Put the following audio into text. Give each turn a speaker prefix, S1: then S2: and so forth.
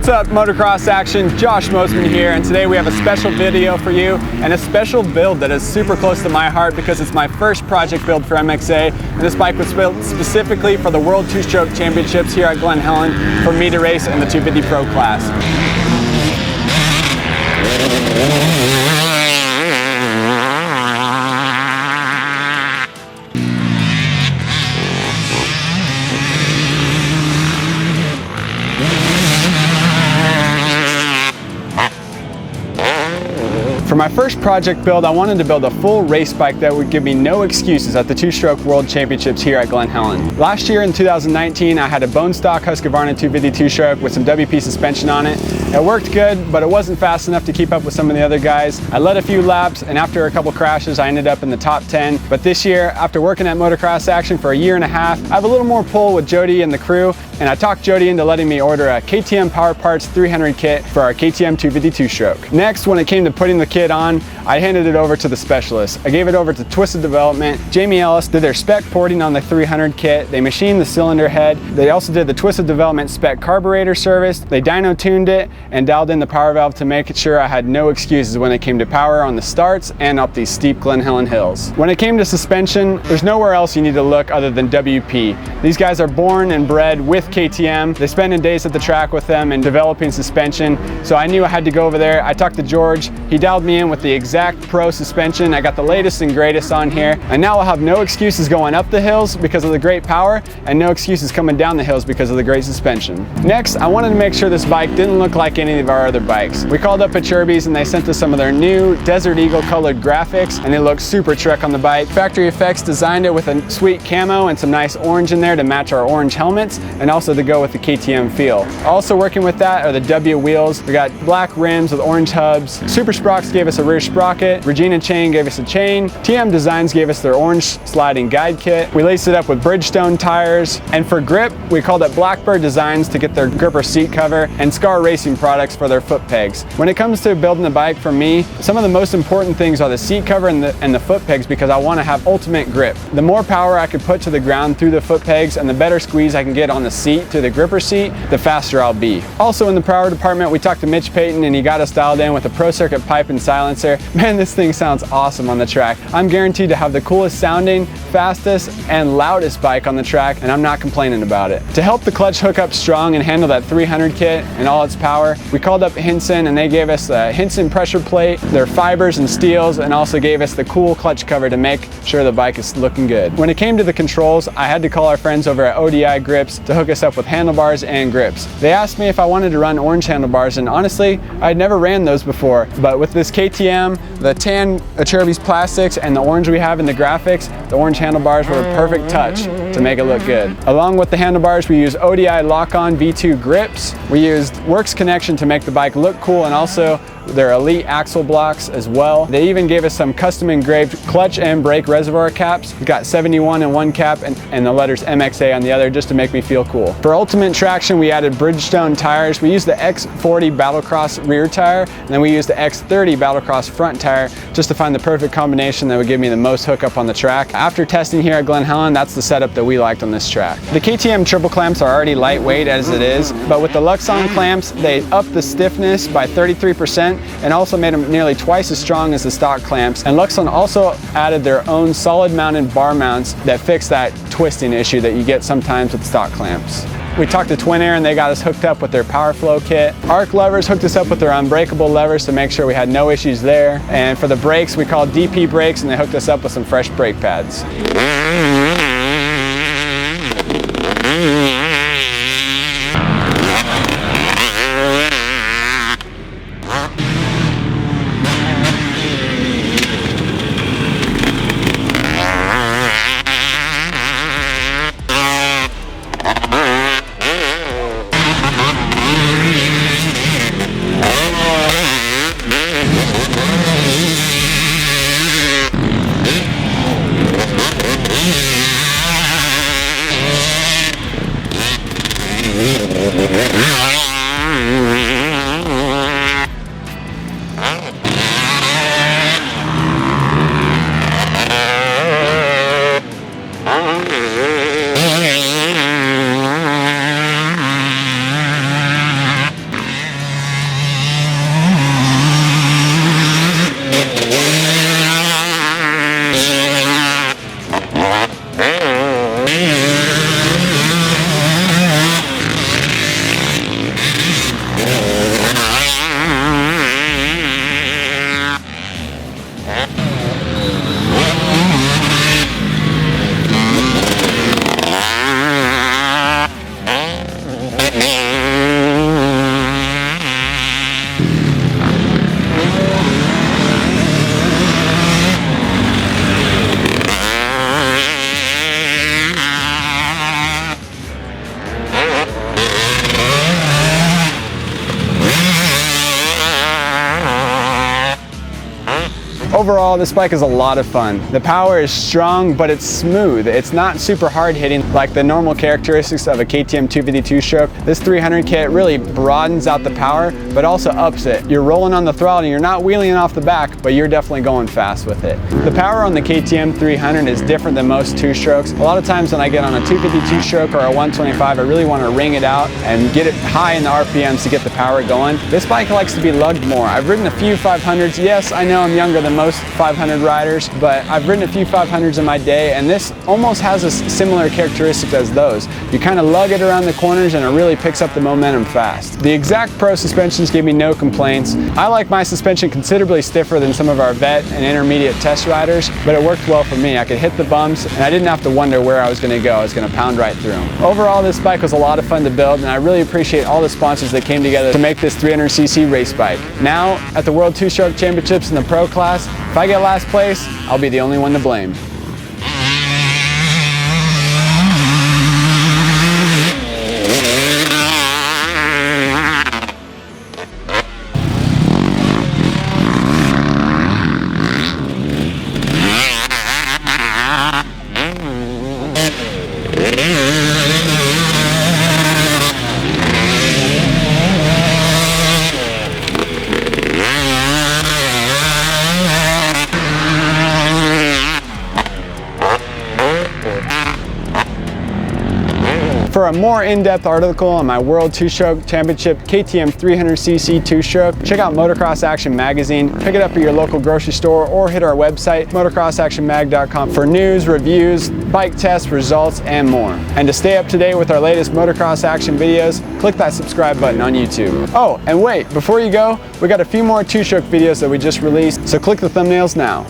S1: What's up, motocross action? Josh Mosman here, and today we have a special video for you and a special build that is super close to my heart because it's my first project build for MXA, and this bike was built specifically for the World Two-Stroke Championships here at Glen Helen for me to race in the 250 Pro class. For my first project build, I wanted to build a full race bike that would give me no excuses at the Two-Stroke World Championships here at Glen Helen. Last year in 2019, I had a bone stock Husqvarna 250 two-stroke with some WP suspension on it. It worked good, but it wasn't fast enough to keep up with some of the other guys. I led a few laps, and after a couple crashes, I ended up in the top 10. But this year, after working at Motocross Action for a year and a half, I have a little more pull with Jody and the crew, and I talked Jody into letting me order a KTM Power Parts 300 kit for our KTM 250 two-stroke. Next, when it came to putting the kit on, I handed it over to the specialist. I gave it over to Twisted Development. Jamie Ellis did their spec porting on the 300 kit. They machined the cylinder head. They also did the Twisted Development spec carburetor service. They dyno tuned it and dialed in the power valve to make sure I had no excuses when it came to power on the starts and up these steep Glen Helen hills. When it came to suspension, there's nowhere else you need to look other than WP. These guys are born and bred with KTM. They spend days at the track with them and developing suspension, so I knew I had to go over there. I talked to George. He dialed me in with the exact pro suspension. I got the latest and greatest on here, and now I'll have no excuses going up the hills because of the great power and no excuses coming down the hills because of the great suspension. Next, I wanted to make sure this bike didn't look like any of our other bikes. We called up at Chirby's and they sent us some of their new Desert Eagle colored graphics, and they look super Trek on the bike. Factory Effects designed it with a sweet camo and some nice orange in there to match our orange helmets and also to go with the KTM feel. Also working with that are the W wheels. We got black rims with orange hubs. Super Sprox gave us a rear sprocket. Regina Chain gave us a chain. TM Designs gave us their orange sliding guide kit. We laced it up with Bridgestone tires. And for grip, we called up Blackbird Designs to get their gripper seat cover, and Scar Racing products for their foot pegs. When it comes to building the bike for me, some of the most important things are the seat cover and the foot pegs because I want to have ultimate grip. The more power I can put to the ground through the foot pegs and the better squeeze I can get on the seat to the gripper seat, the faster I'll be. Also in the power department, we talked to Mitch Payton and he got us dialed in with a Pro Circuit pipe and silencer. Man, this thing sounds awesome on the track. I'm guaranteed to have the coolest sounding, fastest, and loudest bike on the track, and I'm not complaining about it. To help the clutch hook up strong and handle that 300 kit and all its power, we called up Hinson and they gave us the Hinson pressure plate, their fibers and steels, and also gave us the cool clutch cover to make sure the bike is looking good. When it came to the controls, I had to call our friends over at ODI Grips to hook us up with handlebars and grips. They asked me if I wanted to run orange handlebars, and honestly, I'd never ran those before, but with this KTM, the tan Chirby's plastics, and the orange we have in the graphics, the orange handlebars were a perfect touch to make it look good. Along with the handlebars, we used ODI Lock-On V2 grips. We used Works Connection to make the bike look cool, and also their elite axle blocks as well. They even gave us some custom engraved clutch and brake reservoir caps. We got 71 in one cap and the letters MXA on the other just to make me feel cool. For ultimate traction, we added Bridgestone tires. We used the X40 Battlecross rear tire, and then we used the X30 Battlecross front tire just to find the perfect combination that would give me the most hookup on the track. After testing here at Glen Helen, that's the setup that we liked on this track. The KTM triple clamps are already lightweight as it is, but with the Luxon clamps, they upped the stiffness by 33%, and also made them nearly twice as strong as the stock clamps. And Luxon also added their own solid mounted bar mounts that fix that twisting issue that you get sometimes with stock clamps. We talked to Twin Air and they got us hooked up with their Power Flow kit. Arc levers hooked us up with their unbreakable levers to make sure we had no issues there. And for the brakes, we called DP brakes and they hooked us up with some fresh brake pads. Overall, this bike is a lot of fun. The power is strong, but it's smooth. It's not super hard hitting like the normal characteristics of a KTM 250 two-stroke. This 300 kit really broadens out the power, but also ups it. You're rolling on the throttle and you're not wheeling off the back, but you're definitely going fast with it. The power on the KTM 300 is different than most two-strokes. A lot of times when I get on a 250 two-stroke or a 125, I really want to ring it out and get it high in the RPMs to get the power going. This bike likes to be lugged more. I've ridden a few 500s. Yes, I know I'm younger than most 500 riders, but I've ridden a few 500s in my day, and this almost has a similar characteristic as those. You kind of lug it around the corners and it really picks up the momentum fast. The Exact Pro suspensions give me no complaints. I like my suspension considerably stiffer than some of our vet and intermediate test riders, but it worked well for me. I could hit the bumps and I didn't have to wonder where I was going to go. I was going to pound right through them. Overall, this bike was a lot of fun to build, and I really appreciate all the sponsors that came together to make this 300cc race bike. Now, at the World Two-Stroke Championships in the Pro class, if I get last place, I'll be the only one to blame. For a more in-depth article on my World Two-Stroke Championship KTM 300cc two-stroke, check out Motocross Action Magazine. Pick it up at your local grocery store or hit our website, motocrossactionmag.com, for news, reviews, bike tests, results, and more. And to stay up to date with our latest motocross action videos, click that subscribe button on YouTube. Oh, and wait, before you go, we got a few more two-stroke videos that we just released, so click the thumbnails now.